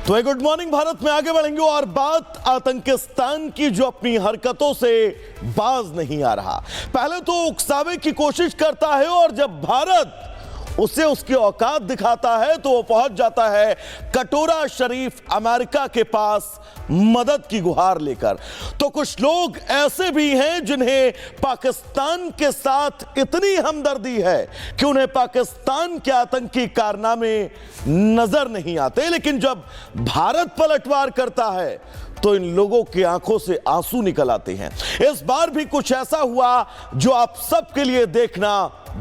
तो good morning Bharat में आगे बढ़ेंगे और बात आतंकिस्तान की, जो अपनी हरकतों से बाज नहीं आ रहा। पहले तो उकसावे की कोशिश करता है और जब भारत उसे उसकी औकात दिखाता है तो वो पहुंच जाता है कटोरा शरीफ अमेरिका के पास मदद की गुहार लेकर। तो कुछ लोग ऐसे भी हैं जिन्हें पाकिस्तान के साथ इतनी हमदर्दी है कि उन्हें पाकिस्तान के आतंकी कारनामे नजर नहीं आते, लेकिन जब भारत पलटवार करता है तो इन लोगों की आंखों से आंसू निकल आते हैं। इस बार भी कुछ ऐसा हुआ जो आप सबके लिए देखना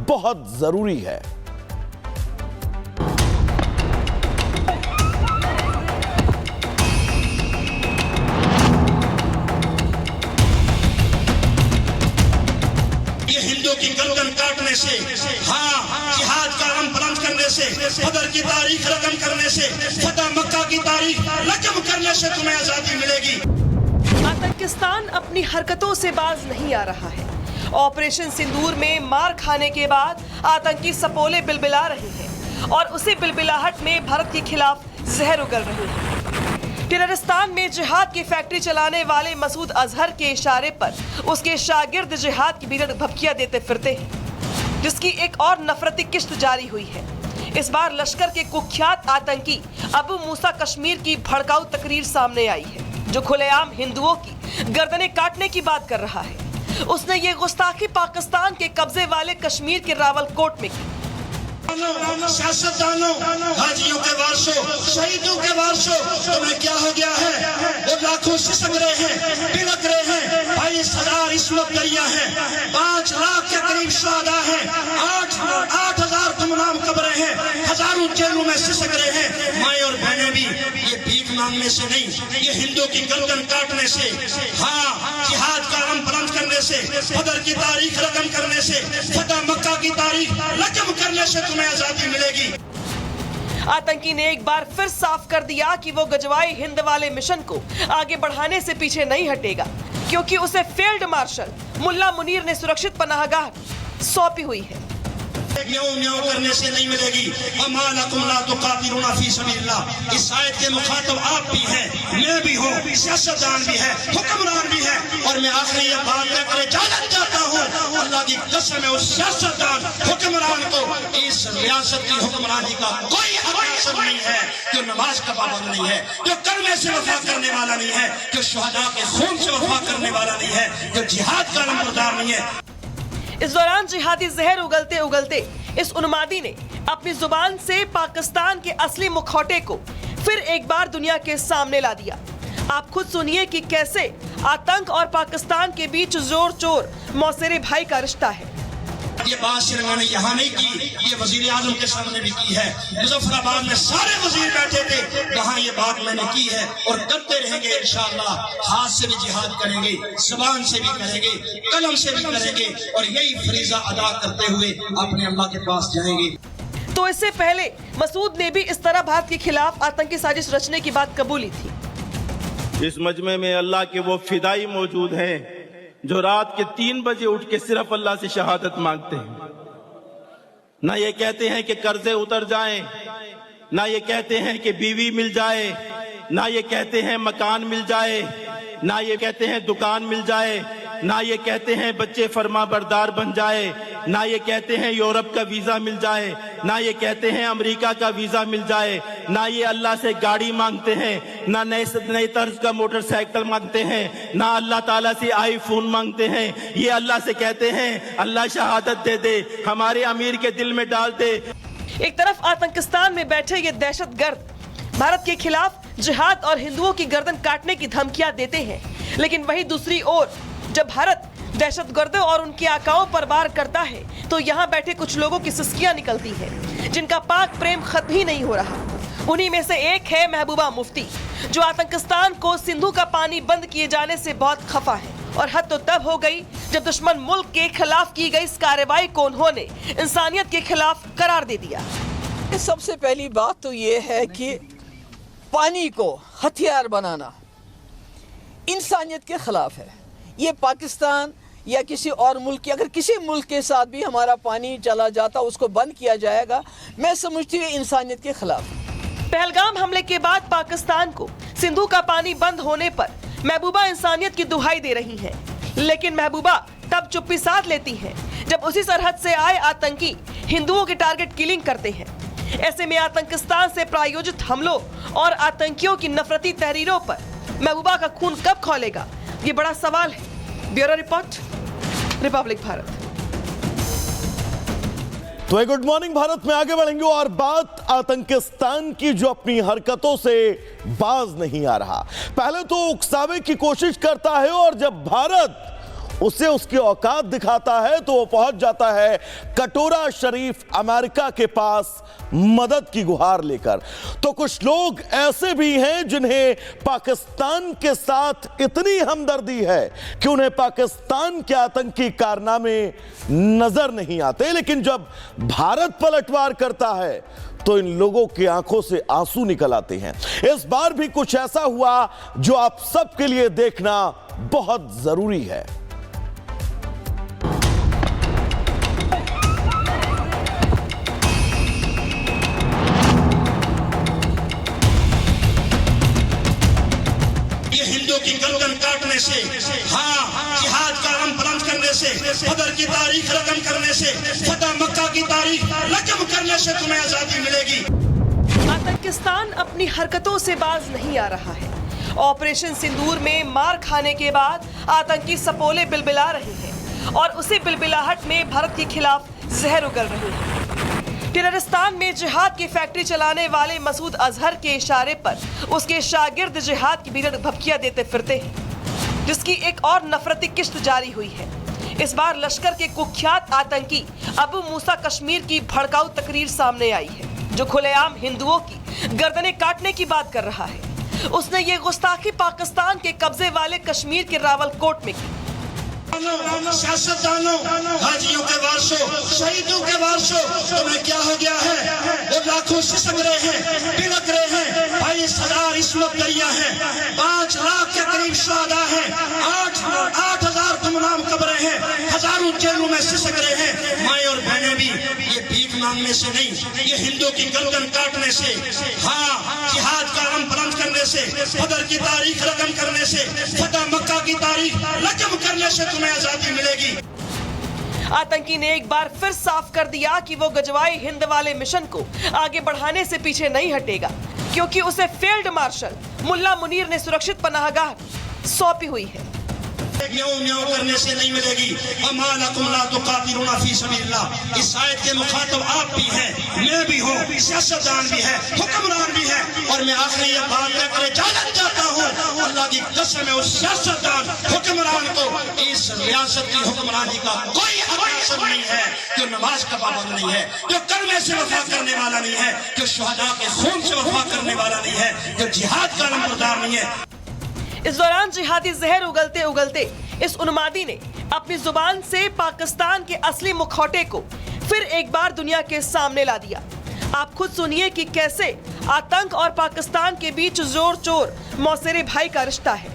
बहुत जरूरी है। की गर्दन काटने से, जिहाद का अलम बुलंद करने से, बदर की तारीख रकम करने से, फतह मक्का की तारीख रकम करने से तुम्हें आजादी मिलेगी। आतंकिस्तान अपनी हरकतों से बाज नहीं आ रहा है। ऑपरेशन सिंदूर में मार खाने के बाद आतंकी सपोले बिलबिला रहे हैं और उसी बिलबिलाहट में भारत के खिलाफ जहर उगल रहे हैं। टिररिस्तान में जिहाद की फैक्ट्री चलाने वाले मसूद अजहर के इशारे पर उसके शागिर्द जिहाद की भीतर भभकियां देते फिरते हैं, जिसकी एक और नफरती किश्त जारी हुई है। इस बार लश्कर के कुख्यात आतंकी अबू मूसा कश्मीर की भड़काऊ तकरीर सामने आई है, जो खुलेआम हिंदुओं की गर्दनें काटने की बात कर रहा है। उसने ये गुस्ताखी पाकिस्तान के कब्जे वाले कश्मीर के रावलकोट में की। सियासतदानों, हाजियों के वारसों, शहीदों के वारसों, तुम्हें क्या हो गया है? वो लाखों सिसक रहे हैं, बिलक रहे हैं। 22,000 इस्मत दरिया है, 5 लाख के करीब शहादा है, 8,000 गुमनाम कब्रें हैं, हजारों जेलों में सिसक रहे हैं। माए और बहनें भी ये भीख मांगने से नहीं, ये हिंदुओं की गर्दन काटने से, जिहाद का अलम बुलंद करने से, बदर की तारीख रकम करने से, फतह मक्का की तारीख रकम करने से तुम्हें आजादी मिलेगी। आतंकी ने एक बार फिर साफ कर दिया कि वो गजवाई हिंद वाले मिशन को आगे बढ़ाने से पीछे नहीं हटेगा, क्योंकि उसे फील्ड मार्शल मुल्ला मुनीर ने सुरक्षित पनाहगाह सौंपी हुई है। न्याय न्याय करने से नहीं मिलेगी। अमालकुम ला तुकातिलूना फी सबीलिल्लाह। इस आयत के मुखातब आप भी हैं, मैं भी हूँ, सियासतदान भी है, हुक्मरान भी है। और मैं आखिरी ये बात कर इजाजत चाहता हूँ, अल्लाह की कसम है, उस सियासतदान हुक्मरान को इस रियासत की हुक्मरानी का कोई हक हासिल नहीं है जो नमाज का पाबंद नहीं है, जो कलमे से वफा करने वाला नहीं है, जो शुहदा के खून से वफा करने वाला नहीं है, जो जिहाद का अलमबरदार नहीं है। इस दौरान जिहादी जहर उगलते उगलते इस उन्मादी ने अपनी जुबान से पाकिस्तान के असली मुखौटे को फिर एक बार दुनिया के सामने ला दिया। आप खुद सुनिए कि कैसे आतंक और पाकिस्तान के बीच जोर चोर मौसेरे भाई का रिश्ता है। ये बात सिर्फ मैंने यहाँ नहीं की, ये वजीर आजम के सामने भी की है। मुजफ्फराबाद में सारे वजीर बैठे थे, वहाँ ये बात मैंने की है और करते रहेंगे इंशाअल्लाह। हाथ से भी जिहाद करेंगे, जुबान से भी करेंगे, कलम से भी करेंगे और यही फरीजा अदा करते हुए अपने अल्लाह के पास जाएंगे। तो इससे पहले मसूद ने भी इस तरह भारत के खिलाफ आतंकी साजिश रचने की बात कबूली थी। इस मजमे में अल्लाह के वो फिदाई मौजूद हैं जो रात के 3 बजे उठ के सिर्फ अल्लाह से शहादत मांगते हैं। ना ये कहते हैं कि कर्जे उतर जाएं, ना ये कहते हैं कि बीवी मिल जाए, ना ये कहते हैं मकान मिल जाए, ना ये कहते हैं दुकान मिल जाए, ना ये कहते हैं बच्चे फरमा बरदार बन जाए, ना ये कहते हैं यूरोप का वीजा मिल जाए, ना ये कहते हैं अमेरिका का वीजा मिल जाए, ना ये अल्लाह से गाड़ी मांगते हैं, ना नए तर्ज का मोटरसाइकिल मांगते हैं, ना अल्लाह ताला से आईफोन मांगते हैं। ये अल्लाह से कहते हैं अल्लाह शहादत दे दे, हमारे अमीर के दिल में डाल दे। एक तरफ आतंकिस्तान में बैठे ये दहशतगर्द भारत के खिलाफ जिहाद और हिंदुओं की गर्दन काटने की धमकियां देते हैं, लेकिन वहीं दूसरी ओर जब भारत दहशतगर्दों और उनके आकाओं पर वार करता है तो यहाँ बैठे कुछ लोगों की सिसकियां निकलती हैं, जिनका पाक प्रेम खत्म ही नहीं हो रहा। उन्हीं में से एक है महबूबा मुफ्ती, जो आतंकिस्तान को सिंधु का पानी बंद किए जाने से बहुत खफा है। और हद तो तब हो गई जब दुश्मन मुल्क के खिलाफ की गई इस कार्रवाई को उन्होंने इंसानियत के खिलाफ करार दे दिया। सबसे पहली बात तो ये है कि पानी को हथियार बनाना इंसानियत के खिलाफ है। ये पाकिस्तान या किसी और मुल्क की, अगर किसी मुल्क के साथ भी हमारा पानी चला जाता, उसको बंद किया जाएगा, मैं समझती हूँ इंसानियत के खिलाफ। पहलगाम हमले के बाद पाकिस्तान को सिंधु का पानी बंद होने पर महबूबा इंसानियत की दुहाई दे रही हैं, लेकिन महबूबा तब चुप्पी साध लेती हैं जब उसी सरहद से आए आतंकी हिंदुओं के टारगेट किलिंग करते हैं। ऐसे में आतंकिस्तान से प्रायोजित हमलों और आतंकियों की नफरती तहरीरों पर महबूबा का खून कब खौलेगा, ये बड़ा सवाल है। Bureau report, Republic Bharat. तो एक गुड मॉर्निंग भारत में आगे बढ़ेंगे और बात आतंकिस्तान की जो अपनी हरकतों से बाज नहीं आ रहा। पहले तो उकसावे की कोशिश करता है और जब भारत उसे उसकी औकात दिखाता है तो वो पहुंच जाता है कटोरा शरीफ अमेरिका के पास मदद की गुहार लेकर। तो कुछ लोग ऐसे भी हैं जिन्हें पाकिस्तान के साथ इतनी हमदर्दी है कि उन्हें पाकिस्तान के आतंकी कारनामे नजर नहीं आते, लेकिन जब भारत पलटवार करता है तो इन लोगों की आंखों से आंसू निकल आते हैं। इस बार भी कुछ ऐसा हुआ जो आप सबके लिए देखना बहुत जरूरी है। की गर्दन काटने से, हाँ, जिहाद का अलम बुलंद करने से, बदर की तारीख रकम करने से, फतह मक्का की तारीख रकम करने से तुम्हें आजादी मिलेगी। आतंकिस्तान अपनी हरकतों से बाज नहीं आ रहा है। ऑपरेशन सिंदूर में मार खाने के बाद आतंकी सपोले बिलबिला रहे हैं और उसी बिलबिलाहट में भारत के खिलाफ जहर उगल रहे हैं। टेररिस्तान में जिहाद की फैक्ट्री चलाने वाले मसूद अजहर के इशारे पर उसके शागिर्द जिहाद की भीड़ भभकियां देते फिरते हैं, जिसकी एक और नफरती किश्त जारी हुई है। इस बार लश्कर के कुख्यात आतंकी अबू मूसा कश्मीर की भड़काऊ तकरीर सामने आई है, जो खुलेआम हिंदुओं की गर्दनें काटने की बात कर रहा है। उसने ये गुस्ताखी पाकिस्तान के कब्जे वाले कश्मीर के रावलकोट में की। सियासतदानों, हाजियों के वारसों, शहीदों के वारसों, तुम्हें क्या हो गया है? वो लाखों सिसक रहे हैं, बिलक रहे हैं। 22,000 इस्मत दरिया है, 5 लाख के करीब शहादा है, 8,000 गुमनाम कब्रें हैं, हजारों जेलों में सिसक रहे हैं। माए और बहनें भी ये भीख मांगने से नहीं, ये हिंदुओं की गर्दन काटने से, हाँ, जिहाद का अलम बुलंद करने से, बदर की तारीख रकम करने से, फतह मक्का की तारीख रकम करने से तुम्हें आजादी मिलेगी। आतंकी ने एक बार फिर साफ कर दिया कि वो गजवाई हिंद वाले मिशन को आगे बढ़ाने से पीछे नहीं हटेगा, क्योंकि उसे फील्ड मार्शल मुल्ला मुनीर ने सुरक्षित पनाहगाह सौंपी हुई है। म्याऊं म्याऊं करने से नहीं मिलेगी। अमालकुम ला तुकातिलूना फी सबीलिल्लाह। इस आयत के मुखातब आप भी हैं, मैं भी हूँ, सियासतदान भी है, हुक्मरान भी है, और मैं आखिरी ये बात कहकर इजाजत चाहता हूँ, अल्लाह की कसम है, उस सियासतदान हुक्मरान को इस रियासत की हुक्मरानी का कोई हक हासिल नहीं है, जो नमाज का पाबंद नहीं है, जो कलमे से वफा करने वाला नहीं है, जो शुहदा के खून से वफा करने वाला नहीं है, जो जिहाद का अलमबरदार नहीं है। इस दौरान जिहादी जहर उगलते उगलते इस उन्मादी ने अपनी जुबान से पाकिस्तान के असली मुखौटे को फिर एक बार दुनिया के सामने ला दिया। आप खुद सुनिए कि कैसे आतंक और पाकिस्तान के बीच जोर चोर मौसेरे भाई का रिश्ता है।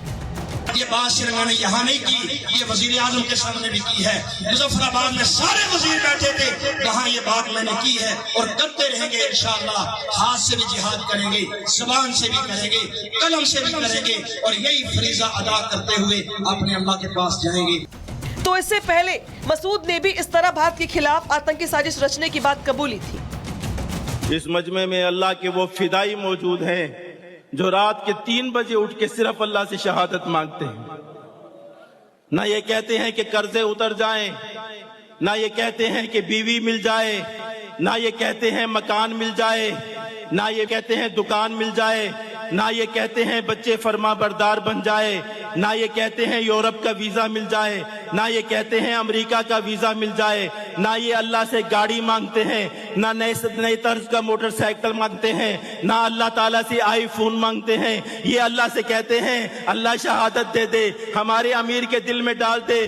ये बात सिर्फ मैंने यहाँ नहीं की, ये वजीर आजम के सामने भी की है। मुजफ्फराबाद में सारे वजीर बैठे थे, कहाँ ये बात मैंने की है और करते रहेंगे इंशाअल्लाह। हाथ से भी जिहाद करेंगे, जुबान से भी करेंगे, कलम से भी करेंगे, और यही फरीजा अदा करते हुए अपने अल्लाह के पास जाएंगे। तो इससे पहले मसूद ने भी इस तरह भारत के खिलाफ आतंकी साजिश रचने की बात कबूली थी। इस मजमे में अल्लाह के वो फिदाई मौजूद हैं जो रात के 3 बजे उठ के सिर्फ अल्लाह से शहादत मांगते हैं। ना ये कहते हैं कि कर्जे उतर जाएं, ना ये कहते हैं कि बीवी मिल जाए, ना ये कहते हैं मकान मिल जाए, ना ये कहते हैं दुकान मिल जाए, ना ये कहते हैं बच्चे फरमा बरदार बन जाए, ना ये कहते हैं यूरोप का वीजा मिल जाए, ना ये कहते हैं अमेरिका का वीजा मिल जाए, ना ये अल्लाह से गाड़ी मांगते हैं, ना नए तर्ज का मोटरसाइकिल मांगते हैं, ना अल्लाह ताला से आईफोन मांगते हैं। ये अल्लाह से कहते हैं अल्लाह शहादत दे दे, हमारे अमीर के दिल में डाल दे।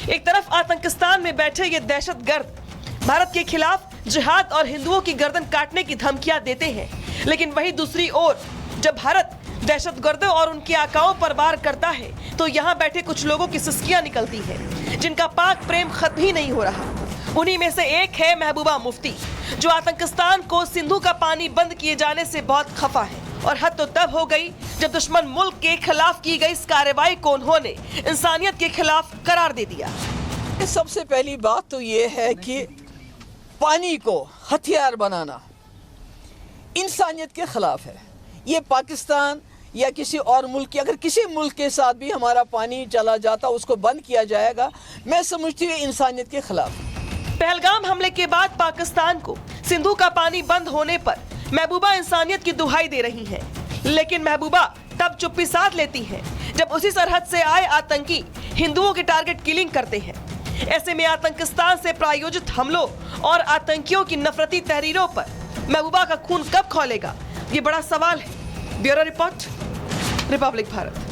एक तरफ आतंकिस्तान में बैठे ये दहशतगर्द भारत के खिलाफ जिहाद और हिंदुओं की गर्दन काटने की धमकियां देते हैं, लेकिन वहीं दूसरी ओर जब भारत दहशतगर्दों और उनके आकाओं पर वार करता है तो यहाँ बैठे कुछ लोगों की सिसकियां निकलती हैं, जिनका पाक प्रेम खत्म ही नहीं हो रहा। उन्हीं में से एक है महबूबा मुफ्ती, जो आतंकिस्तान को सिंधु का पानी बंद किए जाने से बहुत खफा है। और हद तो तब हो गई जब दुश्मन मुल्क के खिलाफ की गई इस कार्रवाई को उन्होंने इंसानियत के खिलाफ करार दे दिया। सबसे पहली बात तो ये है कि पानी को हथियार बनाना इंसानियत के खिलाफ है। ये पाकिस्तान या किसी और मुल्क की, अगर किसी मुल्क के साथ भी हमारा पानी चला जाता, उसको बंद किया जाएगा, मैं समझती हूँ इंसानियत के खिलाफ। पहलगाम हमले के बाद पाकिस्तान को सिंधु का पानी बंद होने पर महबूबा इंसानियत की दुहाई दे रही हैं, लेकिन महबूबा तब चुप्पी साध लेती हैं जब उसी सरहद से आए आतंकी हिंदुओं के टारगेट किलिंग करते हैं। ऐसे में आतंकिस्तान से प्रायोजित हमलों और आतंकियों की नफरती तहरीरों पर महबूबा का खून कब खौलेगा, ये बड़ा सवाल है। Bureau report, Republic Bharat.